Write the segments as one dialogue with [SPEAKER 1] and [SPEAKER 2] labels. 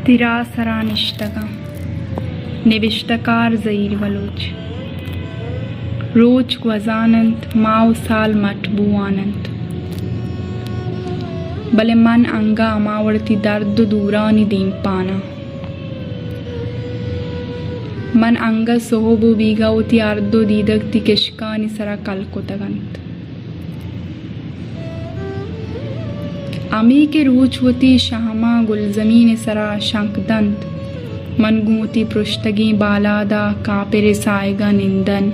[SPEAKER 1] तिरा सरा नeshtaga नबशतकार ज़हीर बलोच रोज ग्वज़ानंत माओ साल मतबुआनंत बले मन अंगा अमावड़ती दर्द दूरानी दीम पाना मन अंगा सोहबु बीगावती अर्दो दीदगती किशकानी सरा कलकोतगंत अमी के रूचवती शाहमा गुलजमीन सरा शंकदंत मनगूती पृष्ठगी बालादा कापेरे साएगा निंदन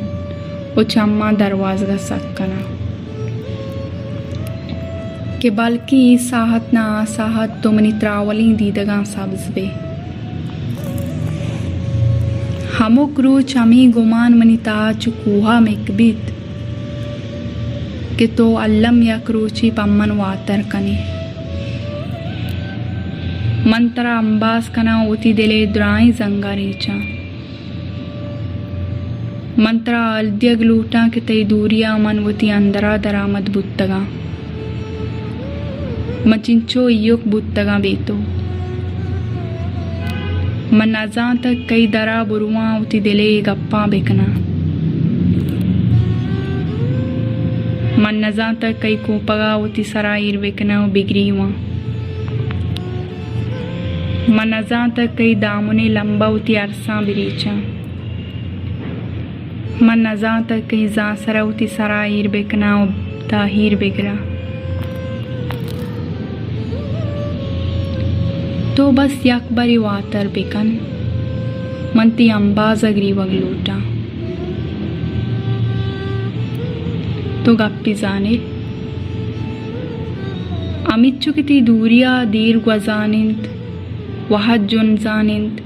[SPEAKER 1] उचम्मा दरवाज़ा सक्कना के बल्कि साहत ना साहत तुमनी त्रावली दीदगा सब्ज़बे हमुक रूच अमी गुमान मनी ताच कूहा मेकबित के तो अल्लम यक रूची पम्मन वातर कने मंतरा अंबास कना उती दिले द्राई जंगा रीचा मंतरा अलदियग लूटा के तई दूरिया मन वती अंदरा दरामद बुत्तगा मचिंचो इयुक बुत्तगा बेतो मन नज़ा तक कई दरा बुरुआ उती दिले गप्पा बेकना मन नज़ा तक कई कोपगा उती सराइर बेकना बिगरीवा मन नज़ा तक कई दामुने लंबा उती अरसा बिरीचा मन नज़ा तक कई जासरा उती सराइर बेकना ताहिर बिगरा तो बस यकबरी वातर बेकन मनती अंबाज अगरी वगलूटा तो गप्पी जाने अमिच्चुकिती दूरिया दीर ग्वज़ानिंत वहज्जुन जानिंत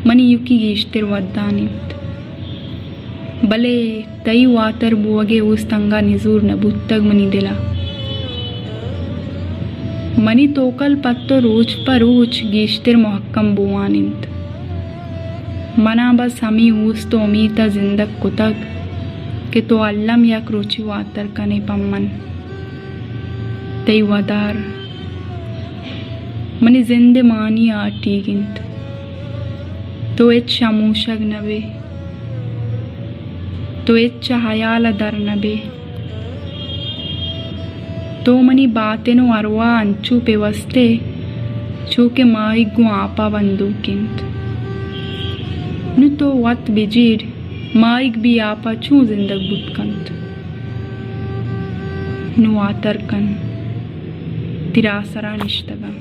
[SPEAKER 1] मनी युकी गीश्तिर वद्दानिंत बले तई वातर बुवगे उस तंगा निजूर नबुत्तग मनी दिला मनी तोकल पत्तो रोज पर रोज गीश्तिर मुहक्कम बुवानिंत मना बस हमी उस तो उमीता जिंदक कुतग के तो अल्लम यक रुचि वातर कने पम्मन तई वदार मनी जिंदे मानी आटी गिंत तो एच शामूशग नबे तो एच हयाल दर नबे तो मनी बातेनो अरवा अंचू पे वस्ते चूके माइगु आपा बंदूकिंत नु तो वत बिजीर माइग भी आपा चू जिंदग बुतकंत नु आतरकन तिरा सरा नeshtaga